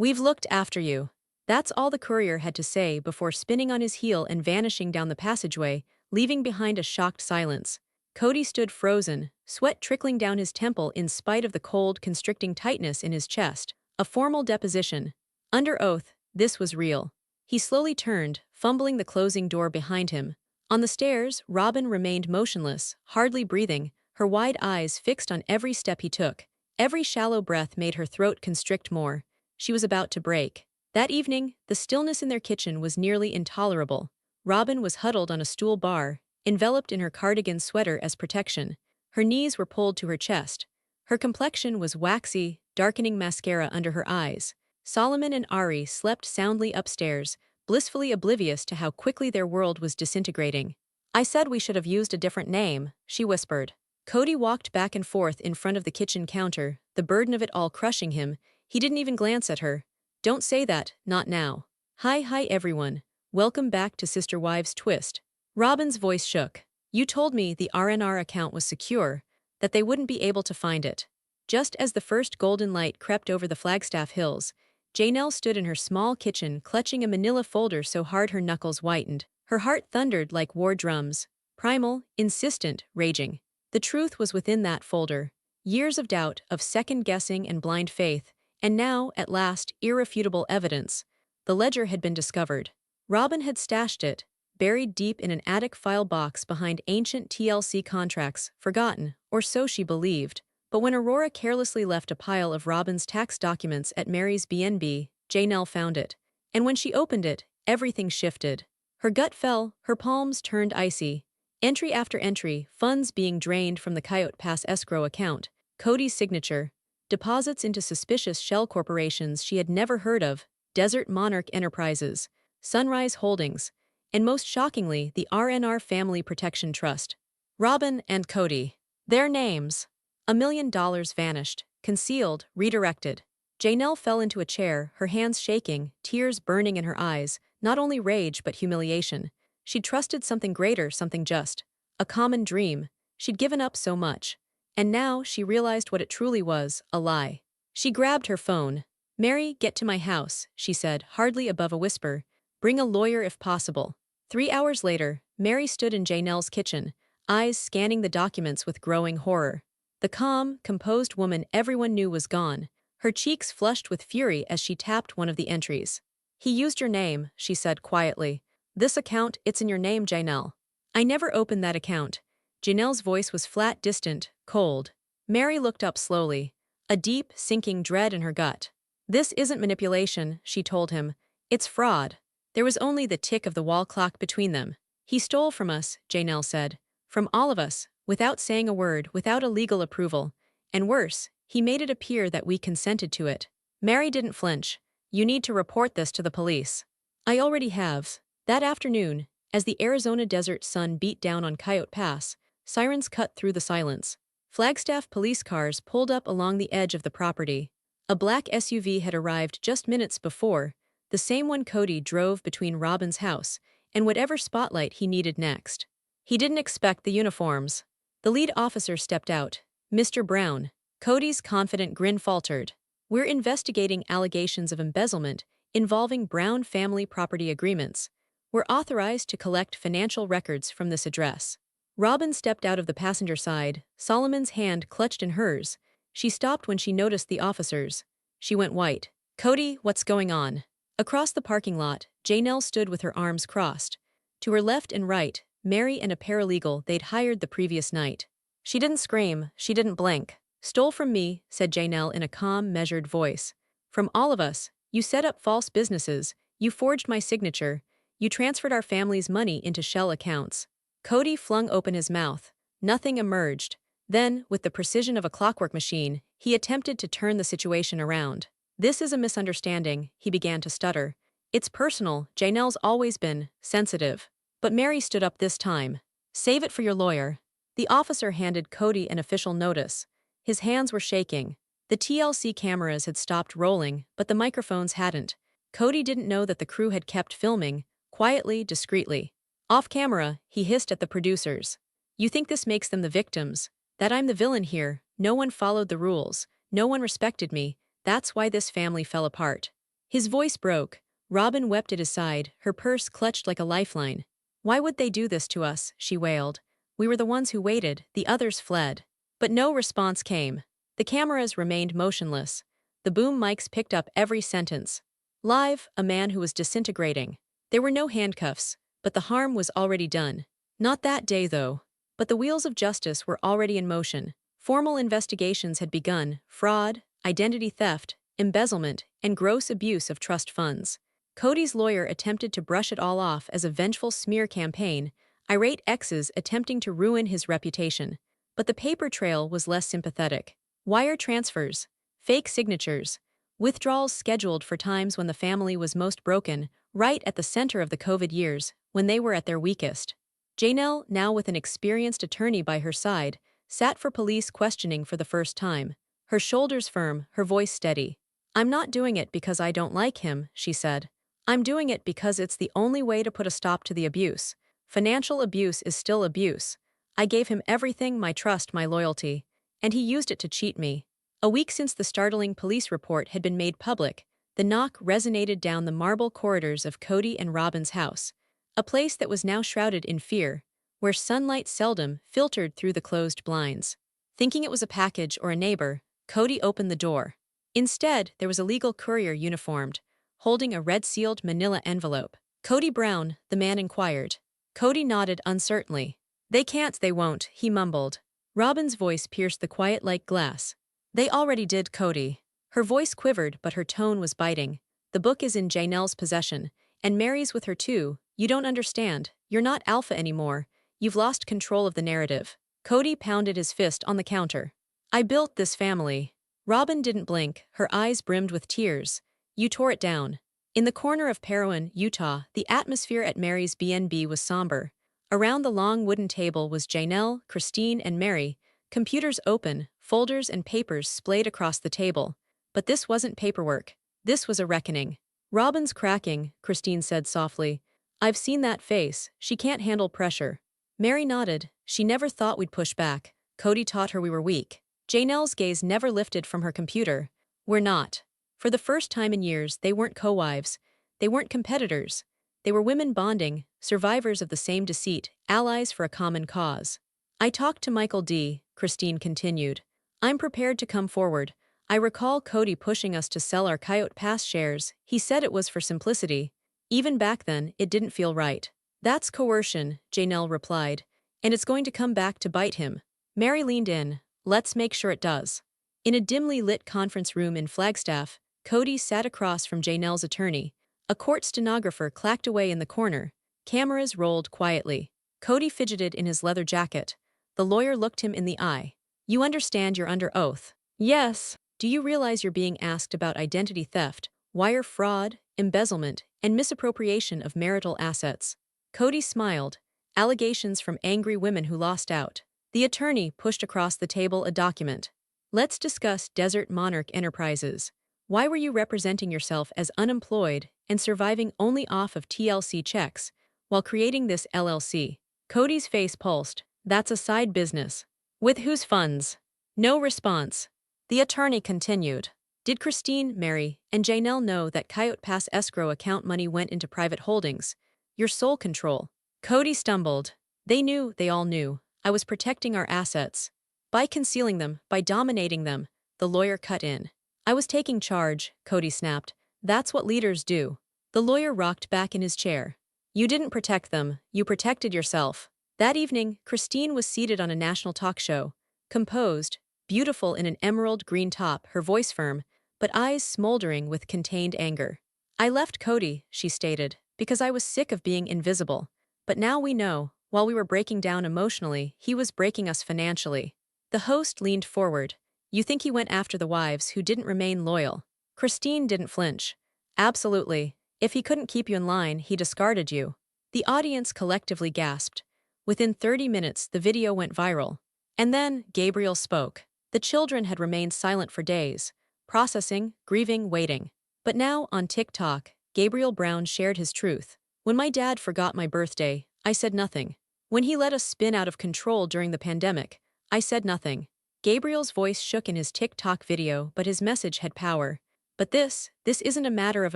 We've looked after you. That's all the courier had to say before spinning on his heel and vanishing down the passageway, leaving behind a shocked silence. Kody stood frozen, sweat trickling down his temple in spite of the cold, constricting tightness in his chest. A formal deposition. Under oath, this was real. He slowly turned, fumbling the closing door behind him. On the stairs, Robin remained motionless, hardly breathing, her wide eyes fixed on every step he took. Every shallow breath made her throat constrict more. She was about to break. That evening, the stillness in their kitchen was nearly intolerable. Robin was huddled on a stool bar, enveloped in her cardigan sweater as protection. Her knees were pulled to her chest. Her complexion was waxy, darkening mascara under her eyes. Solomon and Ari slept soundly upstairs, blissfully oblivious to how quickly their world was disintegrating. "I said we should have used a different name," she whispered. Kody walked back and forth in front of the kitchen counter, the burden of it all crushing him. He didn't even glance at her. "Don't say that, not now." Hi everyone. Welcome back to Sister Wives Twist." Robin's voice shook. "You told me the RNR account was secure, that they wouldn't be able to find it." Just as the first golden light crept over the Flagstaff Hills, Janelle stood in her small kitchen clutching a manila folder so hard her knuckles whitened. Her heart thundered like war drums. Primal, insistent, raging. The truth was within that folder. Years of doubt, of second-guessing and blind faith, and now, at last, irrefutable evidence. The ledger had been discovered. Robin had stashed it, buried deep in an attic file box behind ancient TLC contracts, forgotten, or so she believed. But when Aurora carelessly left a pile of Robin's tax documents at Mary's B&B, Janelle found it. And when she opened it, everything shifted. Her gut fell, her palms turned icy. Entry after entry, funds being drained from the Coyote Pass escrow account, Kody's signature, deposits into suspicious shell corporations she had never heard of, Desert Monarch Enterprises, Sunrise Holdings, and most shockingly, the RNR Family Protection Trust. Robin and Kody. Their names. $1 million vanished, concealed, redirected. Janelle fell into a chair, her hands shaking, tears burning in her eyes, not only rage but humiliation. She'd trusted something greater, something just. A common dream. She'd given up so much. And now she realized what it truly was, a lie. She grabbed her phone. "Mary, get to my house," she said, hardly above a whisper. "Bring a lawyer if possible." 3 hours later, Mary stood in Janelle's kitchen, eyes scanning the documents with growing horror. The calm, composed woman everyone knew was gone, her cheeks flushed with fury as she tapped one of the entries. "He used your name," she said quietly. "This account, it's in your name, Janelle." "I never opened that account." Janelle's voice was flat, distant, cold. Mary looked up slowly, a deep, sinking dread in her gut. "This isn't manipulation," she told him. "It's fraud." There was only the tick of the wall clock between them. "He stole from us," Janelle said. "From all of us, without saying a word, without a legal approval. And worse, he made it appear that we consented to it." Mary didn't flinch. "You need to report this to the police." "I already have." That afternoon, as the Arizona desert sun beat down on Coyote Pass, sirens cut through the silence. Flagstaff police cars pulled up along the edge of the property. A black SUV had arrived just minutes before, the same one Kody drove between Robin's house and whatever spotlight he needed next. He didn't expect the uniforms. The lead officer stepped out. "Mr. Brown." Kody's confident grin faltered. "We're investigating allegations of embezzlement involving Brown family property agreements. We're authorized to collect financial records from this address." Robin stepped out of the passenger side, Solomon's hand clutched in hers. She stopped when she noticed the officers. She went white. "Kody, what's going on?" Across the parking lot, Janelle stood with her arms crossed. To her left and right, Mary and a paralegal they'd hired the previous night. "She didn't scream, she didn't blink." "Stole from me," said Janelle in a calm, measured voice. "From all of us. You set up false businesses, you forged my signature, you transferred our family's money into shell accounts." Kody flung open his mouth. Nothing emerged. Then, with the precision of a clockwork machine, he attempted to turn the situation around. "This is a misunderstanding," he began to stutter. "It's personal, Janelle's always been sensitive." But Mary stood up this time. "Save it for your lawyer." The officer handed Kody an official notice. His hands were shaking. The TLC cameras had stopped rolling, but the microphones hadn't. Kody didn't know that the crew had kept filming, quietly, discreetly. Off camera, he hissed at the producers. "You think this makes them the victims? That I'm the villain here? No one followed the rules. No one respected me. That's why this family fell apart." His voice broke. Robin wept at his side, her purse clutched like a lifeline. "Why would they do this to us?" she wailed. "We were the ones who waited, the others fled." But no response came. The cameras remained motionless. The boom mics picked up every sentence. Live, a man who was disintegrating. There were no handcuffs, but the harm was already done. Not that day, though. But the wheels of justice were already in motion. Formal investigations had begun: fraud, identity theft, embezzlement, and gross abuse of trust funds. Kody's lawyer attempted to brush it all off as a vengeful smear campaign, irate exes attempting to ruin his reputation. But the paper trail was less sympathetic. Wire transfers, fake signatures, withdrawals scheduled for times when the family was most broken, right at the center of the COVID years, when they were at their weakest. Janelle, now with an experienced attorney by her side, sat for police questioning for the first time. Her shoulders firm, her voice steady. "I'm not doing it because I don't like him," she said. "I'm doing it because it's the only way to put a stop to the abuse. Financial abuse is still abuse. I gave him everything, my trust, my loyalty. And he used it to cheat me." A week since the startling police report had been made public, the knock resonated down the marble corridors of Kody and Robin's house, a place that was now shrouded in fear, where sunlight seldom filtered through the closed blinds. Thinking it was a package or a neighbor, Kody opened the door. Instead, there was a legal courier uniformed, holding a red-sealed manila envelope. "Kody Brown," the man inquired. Kody nodded uncertainly. "They can't, they won't," he mumbled. Robin's voice pierced the quiet like glass. "They already did, Kody." Her voice quivered, but her tone was biting. "The book is in Janelle's possession, and Mary's with her too. You don't understand. You're not alpha anymore. You've lost control of the narrative." Kody pounded his fist on the counter. "I built this family." Robin didn't blink, her eyes brimmed with tears. "You tore it down." In the corner of Parowan, Utah, the atmosphere at Mary's B&B was somber. Around the long wooden table was Janelle, Christine, and Mary, computers open, folders and papers splayed across the table. But this wasn't paperwork. This was a reckoning. "Robin's cracking," Christine said softly. "I've seen that face. She can't handle pressure." Mary nodded. "She never thought we'd push back. Kody taught her we were weak." Janelle's gaze never lifted from her computer. "We're not." For the first time in years, they weren't co-wives. They weren't competitors. They were women bonding, survivors of the same deceit, allies for a common cause. "I talked to Michael D.," Christine continued. "I'm prepared to come forward. I recall Kody pushing us to sell our Coyote Pass shares. He said it was for simplicity. Even back then, it didn't feel right." "That's coercion," Janelle replied. "And it's going to come back to bite him." Mary leaned in. "Let's make sure it does." In a dimly lit conference room in Flagstaff, Kody sat across from Janelle's attorney. A court stenographer clacked away in the corner. Cameras rolled quietly. Kody fidgeted in his leather jacket. The lawyer looked him in the eye. "You understand you're under oath?" "Yes." "Do you realize you're being asked about identity theft, wire fraud, embezzlement, and misappropriation of marital assets?" Kody smiled. "Allegations from angry women who lost out." The attorney pushed across the table a document. "Let's discuss Desert Monarch Enterprises. Why were you representing yourself as unemployed and surviving only off of TLC checks while creating this LLC?" Kody's face pulsed. "That's a side business." "With whose funds?" No response. The attorney continued. "Did Christine, Mary, and Janelle know that Coyote Pass escrow account money went into private holdings? Your sole control." Kody stumbled. "They knew, they all knew. I was protecting our assets. By concealing them, by dominating them," the lawyer cut in. "I was taking charge," Kody snapped. "That's what leaders do." The lawyer rocked back in his chair. "You didn't protect them, you protected yourself." That evening, Christine was seated on a national talk show. Composed, beautiful in an emerald green top, her voice firm, but eyes smoldering with contained anger. "I left Kody," she stated, "because I was sick of being invisible. But now we know, while we were breaking down emotionally, he was breaking us financially." The host leaned forward. "You think he went after the wives who didn't remain loyal?" Christine didn't flinch. "Absolutely. If he couldn't keep you in line, he discarded you." The audience collectively gasped. Within 30 minutes, the video went viral. And then, Gabriel spoke. The children had remained silent for days, processing, grieving, waiting. But now, on TikTok, Gabriel Brown shared his truth. "When my dad forgot my birthday, I said nothing. When he let us spin out of control during the pandemic, I said nothing." Gabriel's voice shook in his TikTok video, but his message had power. But this isn't a matter of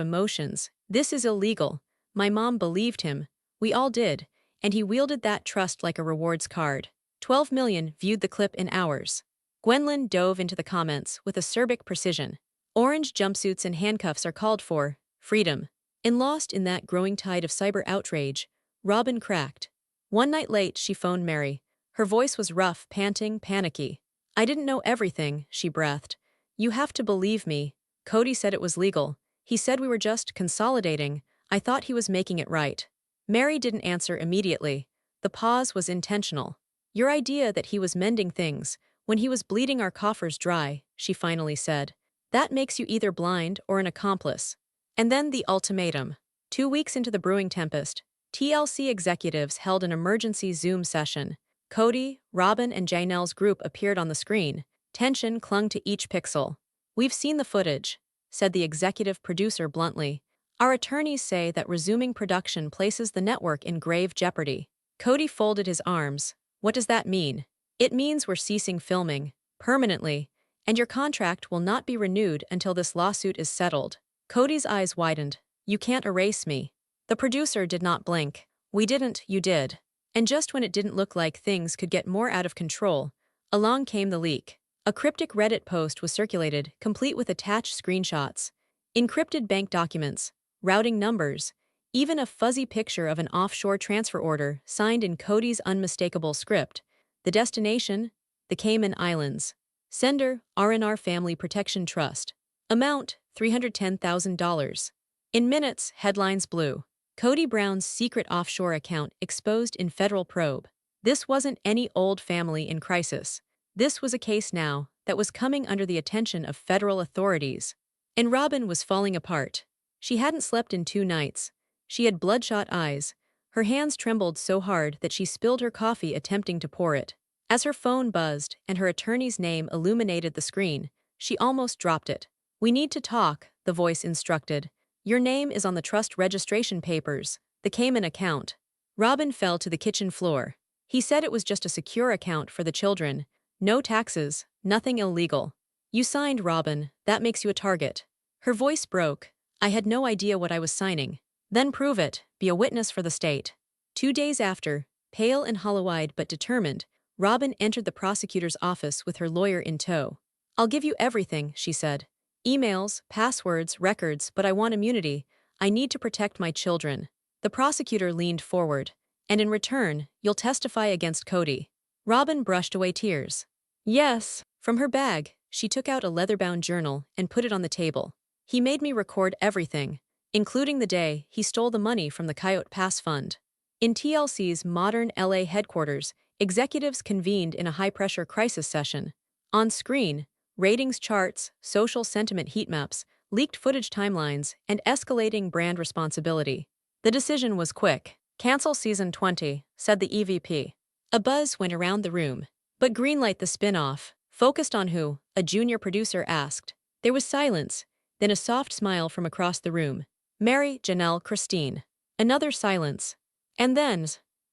emotions. This is illegal. My mom believed him. We all did. And he wielded that trust like a rewards card. 12 million viewed the clip in hours. Gwendolyn dove into the comments with acerbic precision. Orange jumpsuits and handcuffs are called for. Freedom. And lost in that growing tide of cyber outrage, Robin cracked. One night late, she phoned Mary. Her voice was rough, panting, panicky. I didn't know everything, she breathed. You have to believe me. Kody said it was legal. He said we were just consolidating. I thought he was making it right. Mary didn't answer immediately. The pause was intentional. Your idea that he was mending things, when he was bleeding our coffers dry, she finally said. That makes you either blind or an accomplice. And then the ultimatum. 2 weeks into the brewing tempest, TLC executives held an emergency Zoom session. Kody, Robin, and Janelle's group appeared on the screen. Tension clung to each pixel. We've seen the footage, said the executive producer bluntly. Our attorneys say that resuming production places the network in grave jeopardy. Kody folded his arms. What does that mean? It means we're ceasing filming, permanently, and your contract will not be renewed until this lawsuit is settled. Kody's eyes widened. You can't erase me. The producer did not blink. We didn't, you did. And just when it didn't look like things could get more out of control, along came the leak. A cryptic Reddit post was circulated, complete with attached screenshots, encrypted bank documents, routing numbers, even a fuzzy picture of an offshore transfer order signed in Kody's unmistakable script. The destination? The Cayman Islands. Sender, R&R Family Protection Trust. Amount, $310,000. In minutes, headlines blew. Kody Brown's secret offshore account exposed in federal probe. This wasn't any old family in crisis. This was a case now that was coming under the attention of federal authorities. And Robin was falling apart. She hadn't slept in 2 nights. She had bloodshot eyes. Her hands trembled so hard that she spilled her coffee attempting to pour it. As her phone buzzed and her attorney's name illuminated the screen, she almost dropped it. We need to talk, the voice instructed. Your name is on the trust registration papers, the Cayman account. Robin fell to the kitchen floor. He said it was just a secure account for the children. No taxes, nothing illegal. You signed, Robin, that makes you a target. Her voice broke. I had no idea what I was signing. Then prove it, be a witness for the state. 2 days after, pale and hollow-eyed but determined, Robin entered the prosecutor's office with her lawyer in tow. I'll give you everything, she said. Emails, passwords, records, but I want immunity. I need to protect my children. The prosecutor leaned forward. And in return, you'll testify against Kody. Robin brushed away tears. Yes. From her bag, she took out a leather-bound journal and put it on the table. He made me record everything, including the day he stole the money from the Coyote Pass Fund. In TLC's modern LA headquarters, executives convened in a high-pressure crisis session. On screen, ratings charts, social sentiment heatmaps, leaked footage timelines, and escalating brand responsibility. The decision was quick. Cancel season 20, said the EVP. A buzz went around the room. But greenlight the spin-off. Focused on who? A junior producer asked. There was silence, then a soft smile from across the room. Mary, Janelle, Christine. Another silence. And then,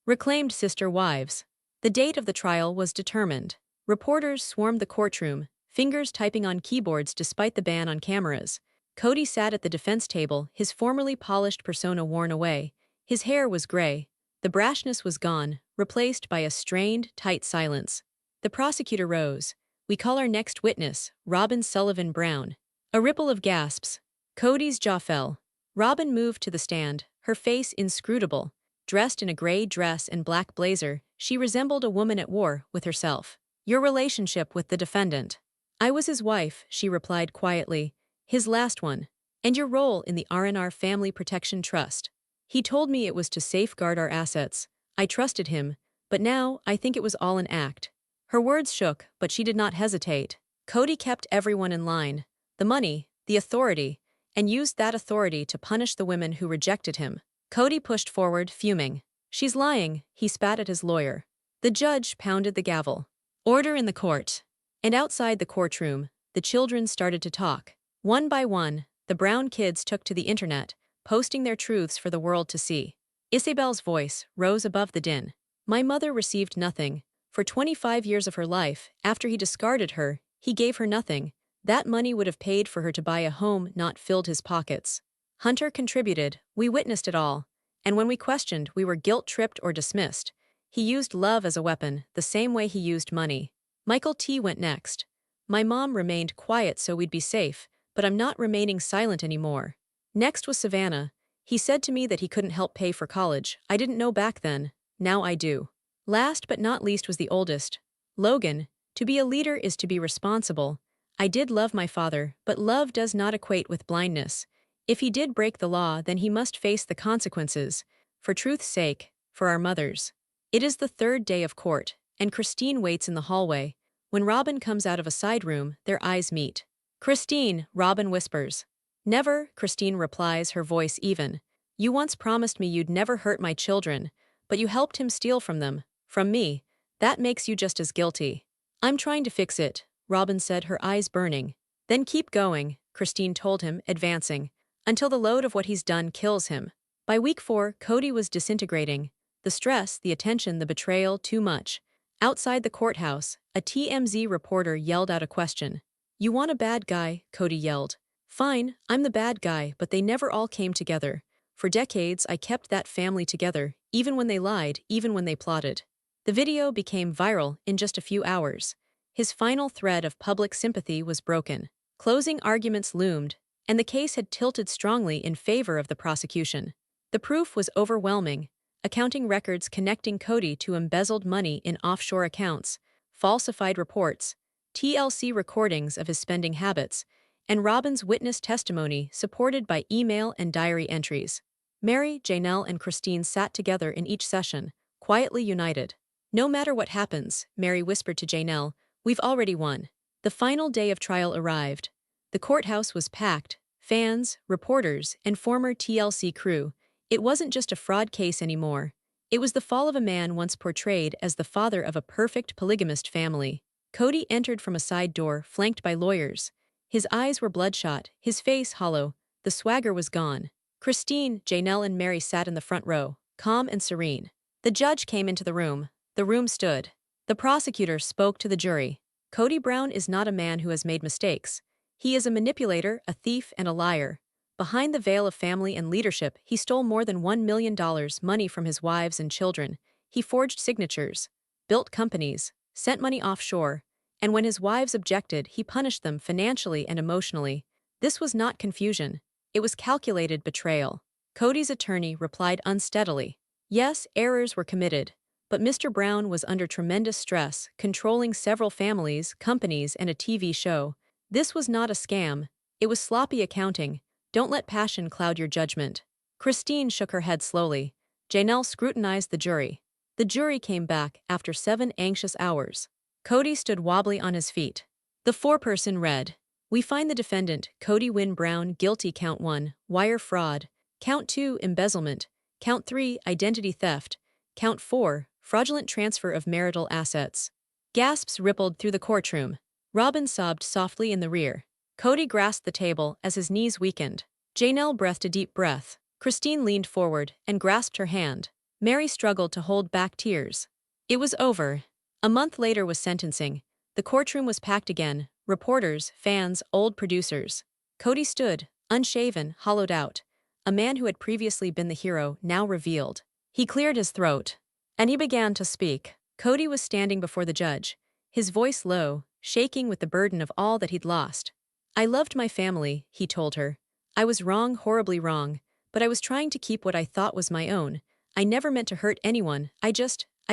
reclaimed sister wives. The date of the trial was determined. Reporters swarmed the courtroom, fingers typing on keyboards despite the ban on cameras. Kody sat at the defense table, his formerly polished persona worn away. His hair was gray. The brashness was gone, replaced by a strained, tight silence. The prosecutor rose. We call our next witness, Robin Sullivan Brown. A ripple of gasps. Kody's jaw fell. Robin moved to the stand, her face inscrutable. Dressed in a gray dress and black blazer, she resembled a woman at war with herself. Your relationship with the defendant. I was his wife, she replied quietly. His last one. And your role in the R&R Family Protection Trust. He told me it was to safeguard our assets. I trusted him, but now I think it was all an act. Her words shook, but she did not hesitate. Kody kept everyone in line. The money, the authority, and used that authority to punish the women who rejected him. Kody pushed forward, fuming. She's lying, he spat at his lawyer. The judge pounded the gavel. Order in the court. And outside the courtroom, the children started to talk. One by one, the Brown kids took to the internet, posting their truths for the world to see. Isabel's voice rose above the din. My mother received nothing. For 25 years of her life, after he discarded her, he gave her nothing. That money would have paid for her to buy a home, not filled his pockets. Hunter contributed, we witnessed it all. And when we questioned, we were guilt-tripped or dismissed. He used love as a weapon, the same way he used money. Michael T. went next. My mom remained quiet so we'd be safe, but I'm not remaining silent anymore. Next was Savannah. He said to me that he couldn't help pay for college. I didn't know back then. Now I do. Last but not least was the oldest. Logan. To be a leader is to be responsible. I did love my father, but love does not equate with blindness. If he did break the law, then he must face the consequences. For truth's sake, for our mothers. It is the third day of court, and Christine waits in the hallway. When Robin comes out of a side room, their eyes meet. Christine, Robin whispers. Never, Christine replies, her voice even. You once promised me you'd never hurt my children, but you helped him steal from them, from me. That makes you just as guilty. I'm trying to fix it, Robin said, her eyes burning. Then keep going, Christine told him, advancing, until the load of what he's done kills him. By week 4, Kody was disintegrating. The stress, the attention, the betrayal, too much. Outside the courthouse, a TMZ reporter yelled out a question. You want a bad guy, Kody yelled. Fine, I'm the bad guy, but they never all came together. For decades, I kept that family together, even when they lied, even when they plotted. The video became viral in just a few hours. His final thread of public sympathy was broken. Closing arguments loomed, and the case had tilted strongly in favor of the prosecution. The proof was overwhelming. Accounting records connecting Kody to embezzled money in offshore accounts, falsified reports, TLC recordings of his spending habits, and Robin's witness testimony supported by email and diary entries. Mary, Janelle, and Christine sat together in each session, quietly united. No matter what happens, Mary whispered to Janelle, we've already won. The final day of trial arrived. The courthouse was packed, fans, reporters, and former TLC crew. It wasn't just a fraud case anymore. It was the fall of a man once portrayed as the father of a perfect polygamist family. Kody entered from a side door, flanked by lawyers. His eyes were bloodshot, his face hollow. The swagger was gone. Christine, Janelle, and Mary sat in the front row, calm and serene. The judge came into the room. The room stood. The prosecutor spoke to the jury. Kody Brown is not a man who has made mistakes. He is a manipulator, a thief, and a liar. Behind the veil of family and leadership, he stole more than $1 million money from his wives and children. He forged signatures, built companies, sent money offshore, and when his wives objected, he punished them financially and emotionally. This was not confusion. It was calculated betrayal. Kody's attorney replied unsteadily. Yes, errors were committed, but Mr. Brown was under tremendous stress, controlling several families, companies, and a TV show. This was not a scam. It was sloppy accounting. Don't let passion cloud your judgment. Christine shook her head slowly. Janelle scrutinized the jury. The jury came back after 7 anxious hours. Kody stood wobbly on his feet. The foreperson read, we find the defendant, Kody Wynn Brown, guilty count 1, wire fraud, count 2, embezzlement, count 3, identity theft, count 4, fraudulent transfer of marital assets. Gasps rippled through the courtroom. Robin sobbed softly in the rear. Kody grasped the table as his knees weakened. Janelle breathed a deep breath. Christine leaned forward and grasped her hand. Mary struggled to hold back tears. It was over. A month later was sentencing. The courtroom was packed again. Reporters, fans, old producers. Kody stood, unshaven, hollowed out. A man who had previously been the hero, now revealed. He cleared his throat. And he began to speak. Kody was standing before the judge, his voice low, shaking with the burden of all that he'd lost. I loved my family, he told her. I was wrong, horribly wrong, but I was trying to keep what I thought was my own. I never meant to hurt anyone, I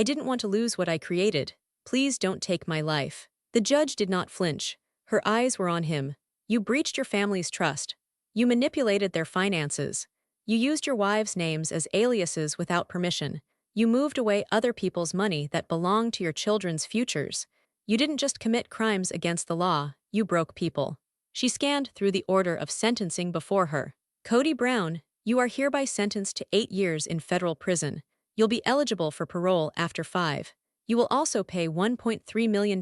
didn't want to lose what I created. Please don't take my life. The judge did not flinch. Her eyes were on him. You breached your family's trust. You manipulated their finances. You used your wives' names as aliases without permission. You moved away other people's money that belonged to your children's futures. You didn't just commit crimes against the law, you broke people. She scanned through the order of sentencing before her. Kody Brown, you are hereby sentenced to 8 years in federal prison. You'll be eligible for parole after 5. You will also pay $1.3 million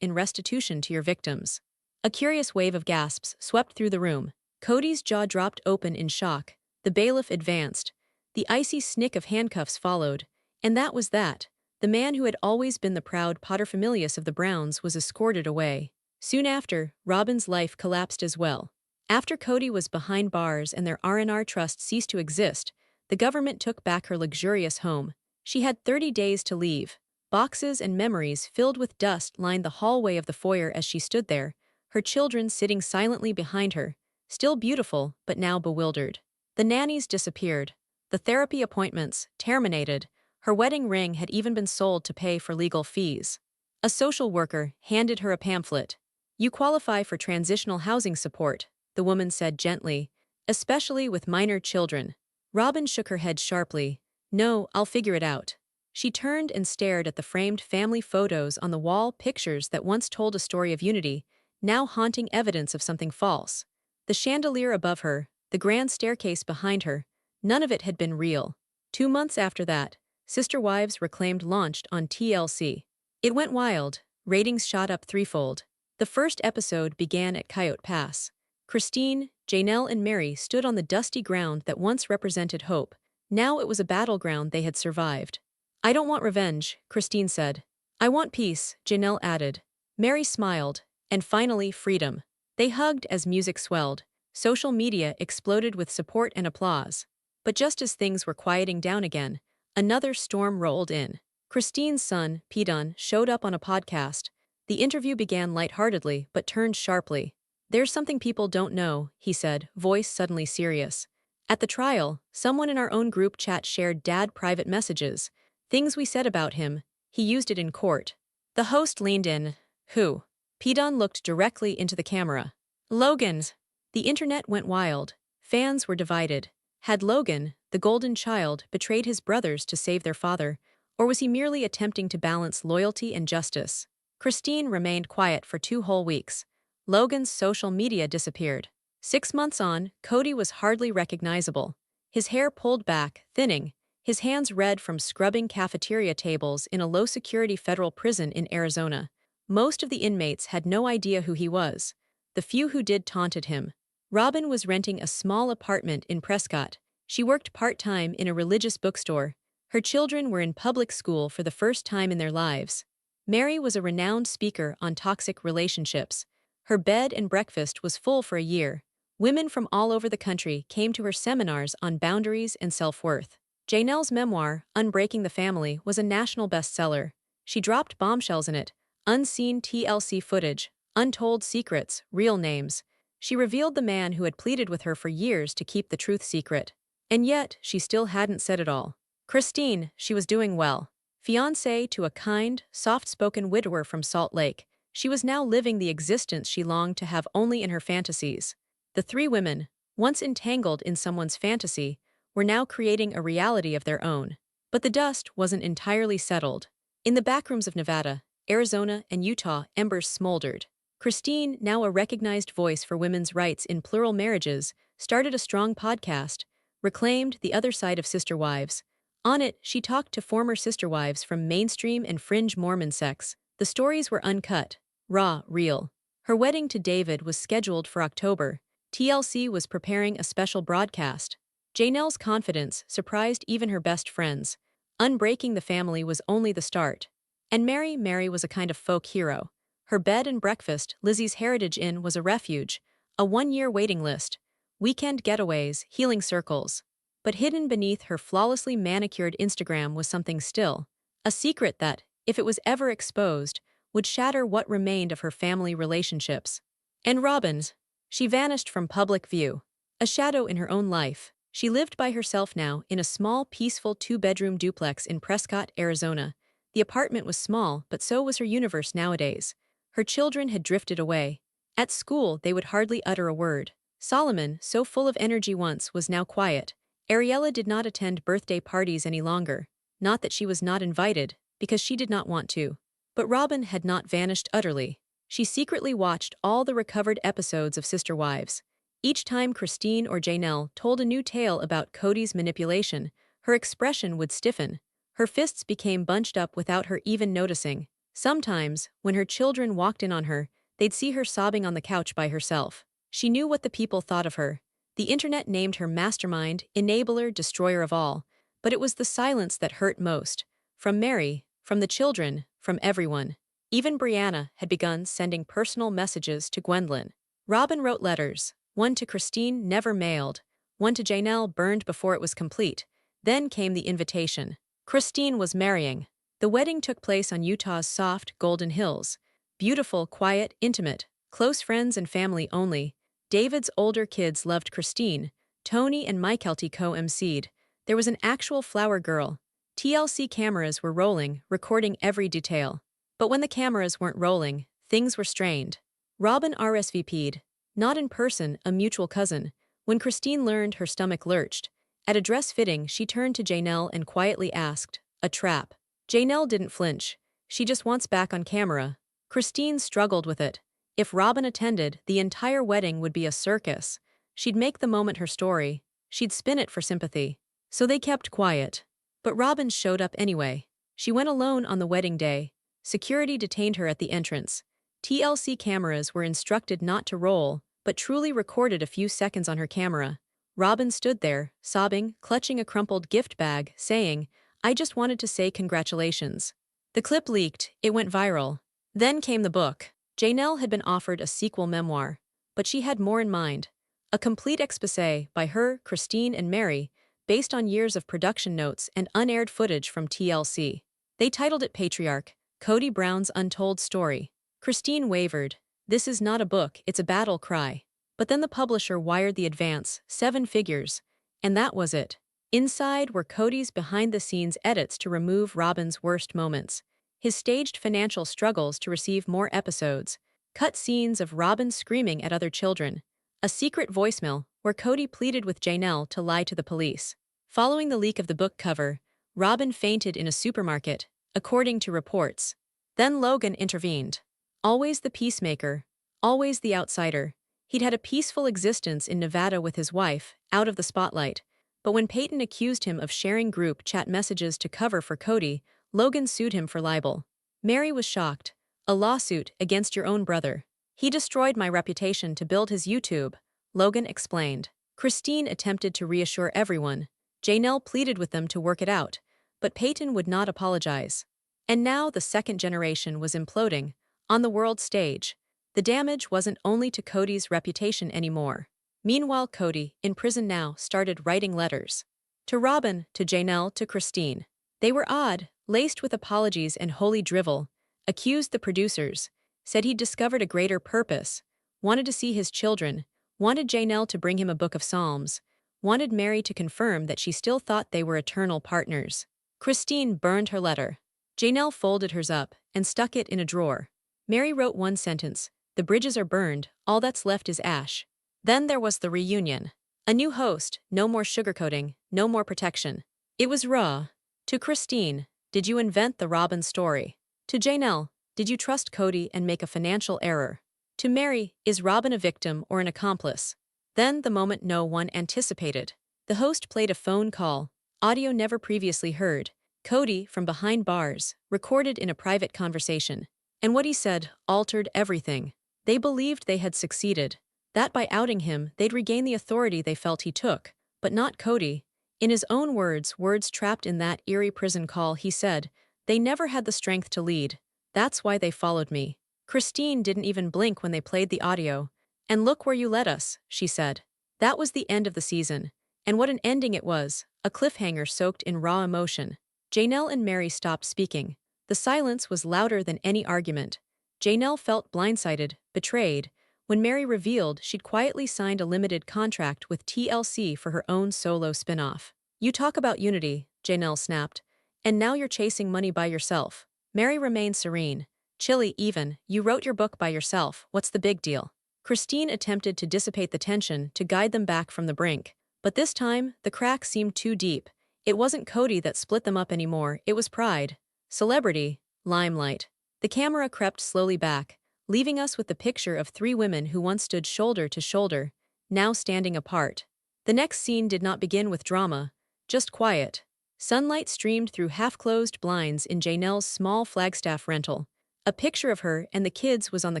in restitution to your victims. A curious wave of gasps swept through the room. Kody's jaw dropped open in shock. The bailiff advanced. The icy snick of handcuffs followed. And that was that. The man who had always been the proud paterfamilias of the Browns was escorted away. Soon after, Robin's life collapsed as well. After Kody was behind bars and their R&R trust ceased to exist, the government took back her luxurious home. She had 30 days to leave. Boxes and memories filled with dust lined the hallway of the foyer as she stood there, her children sitting silently behind her, still beautiful but now bewildered. The nannies disappeared. The therapy appointments terminated. Her wedding ring had even been sold to pay for legal fees. A social worker handed her a pamphlet. "You qualify for transitional housing support," the woman said gently, "especially with minor children." Robin shook her head sharply. "No, I'll figure it out." She turned and stared at the framed family photos on the wall, pictures that once told a story of unity, now haunting evidence of something false. The chandelier above her, the grand staircase behind her, none of it had been real. 2 months after that, Sister Wives Reclaimed launched on TLC. It went wild. Ratings shot up threefold. The first episode began at Coyote Pass. Christine, Janelle and Mary stood on the dusty ground that once represented hope. Now it was a battleground they had survived. "I don't want revenge," Christine said. "I want peace," Janelle added. Mary smiled. "And finally, freedom." They hugged as music swelled. Social media exploded with support and applause. But just as things were quieting down again, another storm rolled in. Christine's son, Pedon, showed up on a podcast. The interview began lightheartedly but turned sharply. "There's something people don't know," he said, voice suddenly serious. "At the trial, someone in our own group chat shared Dad private messages. Things we said about him. He used it in court." The host leaned in. "Who?" Pedon looked directly into the camera. "Logan's." The internet went wild. Fans were divided. Had Logan, the golden child, betrayed his brothers to save their father, or was he merely attempting to balance loyalty and justice? Christine remained quiet for 2 whole weeks. Logan's social media disappeared. 6 months on, Kody was hardly recognizable. His hair pulled back, thinning, his hands red from scrubbing cafeteria tables in a low-security federal prison in Arizona. Most of the inmates had no idea who he was. The few who did taunted him. Robin was renting a small apartment in Prescott. She worked part-time in a religious bookstore. Her children were in public school for the first time in their lives. Mary was a renowned speaker on toxic relationships. Her bed and breakfast was full for a year. Women from all over the country came to her seminars on boundaries and self-worth. Janelle's memoir, Unbreaking the Family, was a national bestseller. She dropped bombshells in it: unseen TLC footage, untold secrets, real names. She revealed the man who had pleaded with her for years to keep the truth secret. And yet, she still hadn't said it all. Christine, she was doing well. Fiancée to a kind, soft-spoken widower from Salt Lake, she was now living the existence she longed to have only in her fantasies. The 3 women, once entangled in someone's fantasy, were now creating a reality of their own. But the dust wasn't entirely settled. In the backrooms of Nevada, Arizona, and Utah, embers smoldered. Christine, now a recognized voice for women's rights in plural marriages, started a strong podcast, Reclaimed: The Other Side of Sister Wives. On it, she talked to former sister wives from mainstream and fringe Mormon sects. The stories were uncut, raw, real. Her wedding to David was scheduled for October. TLC was preparing a special broadcast. Janelle's confidence surprised even her best friends. Unbreaking the Family was only the start. And Mary was a kind of folk hero. Her bed and breakfast, Lizzie's Heritage Inn, was a refuge, a 1-year waiting list, weekend getaways, healing circles. But hidden beneath her flawlessly manicured Instagram was something still, a secret that, if it was ever exposed, would shatter what remained of her family relationships. And Robin's. She vanished from public view. A shadow in her own life. She lived by herself now in a small, peaceful 2-bedroom duplex in Prescott, Arizona. The apartment was small, but so was her universe nowadays. Her children had drifted away. At school, they would hardly utter a word. Solomon, so full of energy once, was now quiet. Ariella did not attend birthday parties any longer. Not that she was not invited, because she did not want to. But Robin had not vanished utterly. She secretly watched all the recovered episodes of Sister Wives. Each time Christine or Janelle told a new tale about Kody's manipulation, her expression would stiffen. Her fists became bunched up without her even noticing. Sometimes, when her children walked in on her, they'd see her sobbing on the couch by herself. She knew what the people thought of her. The internet named her mastermind, enabler, destroyer of all. But it was the silence that hurt most. From Mary, from the children, from everyone. Even Brianna had begun sending personal messages to Gwendolyn. Robin wrote letters, one to Christine never mailed, one to Janelle burned before it was complete. Then came the invitation. Christine was marrying. The wedding took place on Utah's soft, golden hills. Beautiful, quiet, intimate, close friends and family only. David's older kids loved Christine. Tony and Mykelti co-emceed. There was an actual flower girl. TLC cameras were rolling, recording every detail. But when the cameras weren't rolling, things were strained. Robin RSVP'd. Not in person, a mutual cousin. When Christine learned, her stomach lurched. At a dress fitting, she turned to Janelle and quietly asked, "A trap?" Janelle didn't flinch. "She just wants back on camera." Christine struggled with it. If Robin attended, the entire wedding would be a circus. She'd make the moment her story. She'd spin it for sympathy. So they kept quiet. But Robin showed up anyway. She went alone on the wedding day. Security detained her at the entrance. TLC cameras were instructed not to roll, but truly recorded a few seconds on her camera. Robin stood there, sobbing, clutching a crumpled gift bag, saying, "I just wanted to say congratulations." The clip leaked, it went viral. Then came the book. Janelle had been offered a sequel memoir, but she had more in mind. A complete exposé by her, Christine, and Mary, based on years of production notes and unaired footage from TLC. They titled it Patriarch, Kody Brown's Untold Story. Christine wavered. "This is not a book, it's a battle cry." But then the publisher wired the advance, 7 figures. And that was it. Inside were Kody's behind-the-scenes edits to remove Robin's worst moments, his staged financial struggles to receive more episodes, cut scenes of Robin screaming at other children, a secret voicemail where Kody pleaded with Janelle to lie to the police. Following the leak of the book cover, Robin fainted in a supermarket, according to reports. Then Logan intervened. Always the peacemaker, always the outsider. He'd had a peaceful existence in Nevada with his wife, out of the spotlight. But when Peyton accused him of sharing group chat messages to cover for Kody, Logan sued him for libel. Mary was shocked. "A lawsuit against your own brother. He destroyed my reputation to build his YouTube," Logan explained. Christine attempted to reassure everyone. Janelle pleaded with them to work it out, but Peyton would not apologize. And now the second generation was imploding, on the world stage. The damage wasn't only to Kody's reputation anymore. Meanwhile, Kody, in prison now, started writing letters. To Robin, to Janelle, to Christine. They were odd, laced with apologies and holy drivel. Accused the producers. Said he'd discovered a greater purpose. Wanted to see his children. Wanted Janelle to bring him a book of Psalms. Wanted Mary to confirm that she still thought they were eternal partners. Christine burned her letter. Janelle folded hers up and stuck it in a drawer. Mary wrote one sentence: "The bridges are burned, all that's left is ash." Then there was the reunion. A new host, no more sugarcoating, no more protection. It was raw. To Christine, "Did you invent the Robin story?" To Janelle, "Did you trust Kody and make a financial error?" To Mary, "Is Robin a victim or an accomplice?" Then the moment no one anticipated. The host played a phone call, audio never previously heard. Kody, from behind bars, recorded in a private conversation. And what he said altered everything. They believed they had succeeded. That by outing him, they'd regain the authority they felt he took. But not Kody. In his own words trapped in that eerie prison call, he said, "They never had the strength to lead. That's why they followed me." Christine didn't even blink when they played the audio. "And look where you led us," she said. That was the end of the season. And what an ending it was, a cliffhanger soaked in raw emotion. Janelle and Mary stopped speaking. The silence was louder than any argument. Janelle felt blindsided, betrayed, when Mary revealed she'd quietly signed a limited contract with TLC for her own solo spin-off. "You talk about unity," Janelle snapped, "and now you're chasing money by yourself." Mary remained serene. "Chilly even, you wrote your book by yourself, what's the big deal?" Christine attempted to dissipate the tension, to guide them back from the brink. But this time, the crack seemed too deep. It wasn't Kody that split them up anymore, it was pride. Celebrity, limelight. The camera crept slowly back, leaving us with the picture of 3 women who once stood shoulder to shoulder, now standing apart. The next scene did not begin with drama, just quiet. Sunlight streamed through half-closed blinds in Janelle's small Flagstaff rental. A picture of her and the kids was on the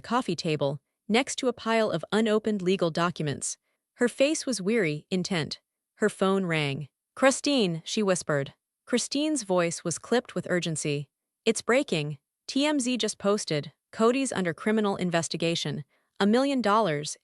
coffee table, next to a pile of unopened legal documents. Her face was weary, intent. Her phone rang. "Christine," she whispered. Christine's voice was clipped with urgency. "It's breaking. TMZ just posted, Kody's under criminal investigation. $1 million,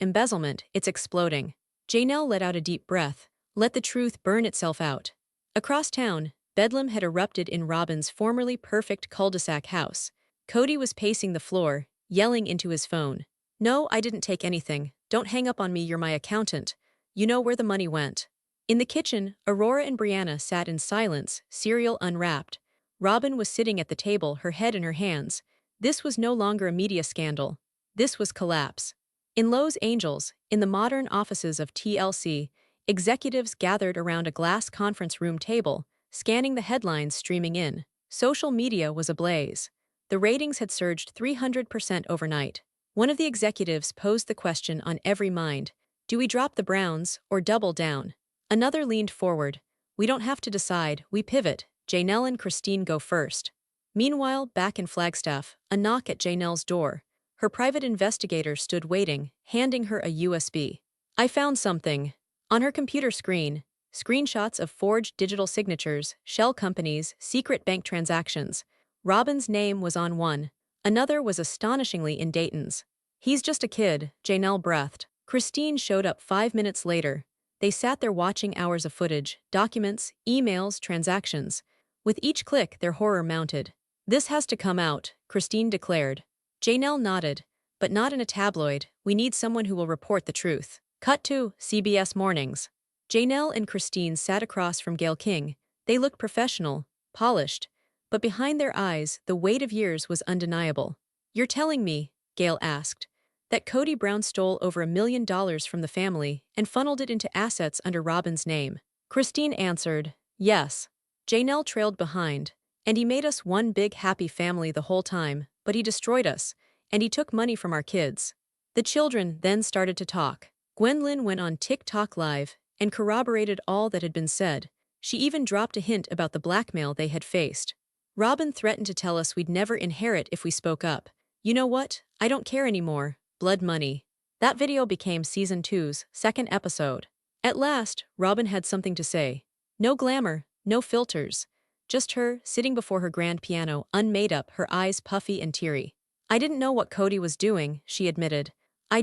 embezzlement, it's exploding. Janelle let out a deep breath. Let the truth burn itself out. Across town, bedlam had erupted in Robin's formerly perfect cul-de-sac house. Kody was pacing the floor, yelling into his phone. No, I didn't take anything. Don't hang up on me, you're my accountant. You know where the money went. In the kitchen, Aurora and Brianna sat in silence, cereal unwrapped. Robin was sitting at the table, her head in her hands. This was no longer a media scandal. This was collapse. In Los Angeles, in the modern offices of TLC, executives gathered around a glass conference room table, scanning the headlines streaming in. Social media was ablaze. The ratings had surged 300% overnight. One of the executives posed the question on every mind: do we drop the Browns or double down? Another leaned forward. We don't have to decide, we pivot. Janelle and Christine go first. Meanwhile, back in Flagstaff, a knock at Janelle's door. Her private investigator stood waiting, handing her a USB. I found something. On her computer screen, screenshots of forged digital signatures, shell companies, secret bank transactions. Robin's name was on one. Another was astonishingly in Dayton's. He's just a kid, Janelle breathed. Christine showed up 5 minutes later. They sat there watching hours of footage, documents, emails, transactions. With each click, their horror mounted. This has to come out, Christine declared. Janelle nodded. But not in a tabloid. We need someone who will report the truth. Cut to CBS Mornings. Janelle and Christine sat across from Gayle King. They looked professional, polished. But behind their eyes, the weight of years was undeniable. You're telling me, Gayle asked, that Kody Brown stole over $1 million from the family and funneled it into assets under Robin's name? Christine answered, yes. Janelle trailed behind. And he made us one big happy family the whole time, but he destroyed us, and he took money from our kids. The children then started to talk. Gwendolyn went on TikTok Live and corroborated all that had been said. She even dropped a hint about the blackmail they had faced. Robin threatened to tell us we'd never inherit if we spoke up. You know what? I don't care anymore. Blood money. That video became Season 2's second episode. At last, Robin had something to say. No glamour, no filters. Just her, sitting before her grand piano, unmade up, her eyes puffy and teary. I didn't know what Kody was doing, she admitted. I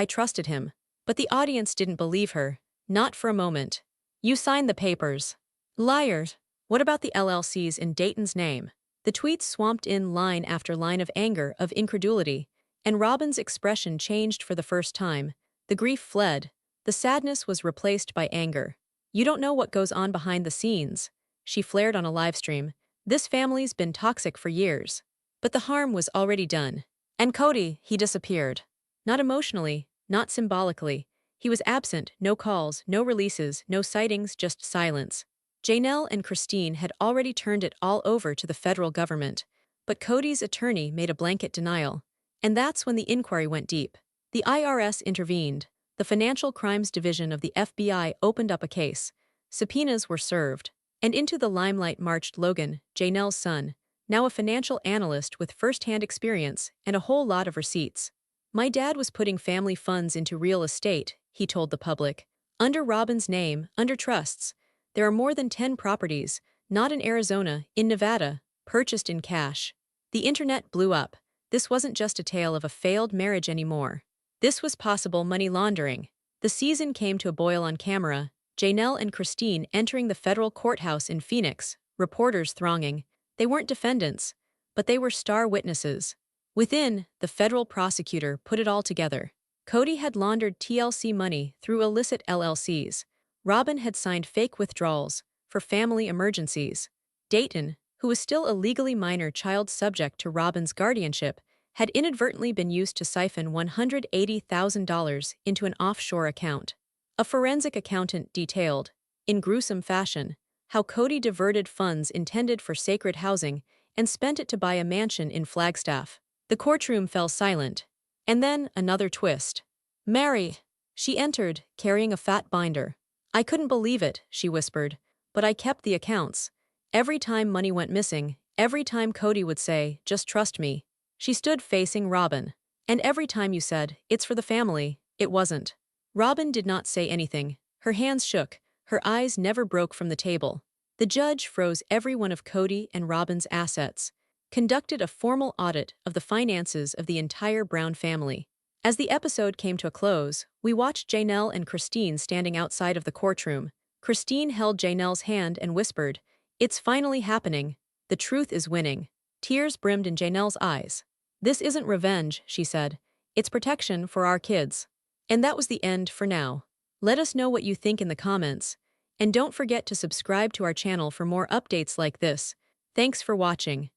trusted him. But the audience didn't believe her. Not for a moment. You signed the papers. Liars. What about the LLCs in Dayton's name? The tweets swamped in line after line of anger, of incredulity. And Robin's expression changed for the first time. The grief fled. The sadness was replaced by anger. You don't know what goes on behind the scenes, she flared on a livestream. This family's been toxic for years. But the harm was already done. And Kody, he disappeared. Not emotionally, not symbolically. He was absent, no calls, no releases, no sightings, just silence. Janelle and Christine had already turned it all over to the federal government. But Kody's attorney made a blanket denial. And that's when the inquiry went deep. The IRS intervened. The Financial Crimes Division of the FBI opened up a case. Subpoenas were served. And into the limelight marched Logan, Janelle's son, now a financial analyst with first-hand experience and a whole lot of receipts. My dad was putting family funds into real estate, he told the public. Under Robin's name, under trusts. There are more than 10 properties, not in Arizona, in Nevada, purchased in cash. The internet blew up. This wasn't just a tale of a failed marriage anymore. This was possible money laundering. The season came to a boil on camera. Janelle and Christine entering the federal courthouse in Phoenix, reporters thronging. They weren't defendants, but they were star witnesses. Within, the federal prosecutor put it all together. Kody had laundered TLC money through illicit LLCs. Robin had signed fake withdrawals for family emergencies. Dayton, who was still a legally minor child subject to Robin's guardianship, had inadvertently been used to siphon $180,000 into an offshore account. A forensic accountant detailed, in gruesome fashion, how Kody diverted funds intended for sacred housing and spent it to buy a mansion in Flagstaff. The courtroom fell silent. And then another twist. Mary. She entered, carrying a fat binder. I couldn't believe it, she whispered, but I kept the accounts. Every time money went missing, every time Kody would say, just trust me. She stood facing Robin. And every time you said, it's for the family, it wasn't. Robin did not say anything. Her hands shook. Her eyes never broke from the table. The judge froze every one of Kody and Robin's assets. conducted a formal audit of the finances of the entire Brown family. As the episode came to a close, we watched Janelle and Christine standing outside of the courtroom. Christine held Janelle's hand and whispered, "It's finally happening. The truth is winning." Tears brimmed in Janelle's eyes. "This isn't revenge," she said. "It's protection for our kids." And that was the end for now. Let us know what you think in the comments. And don't forget to subscribe to our channel for more updates like this. Thanks for watching.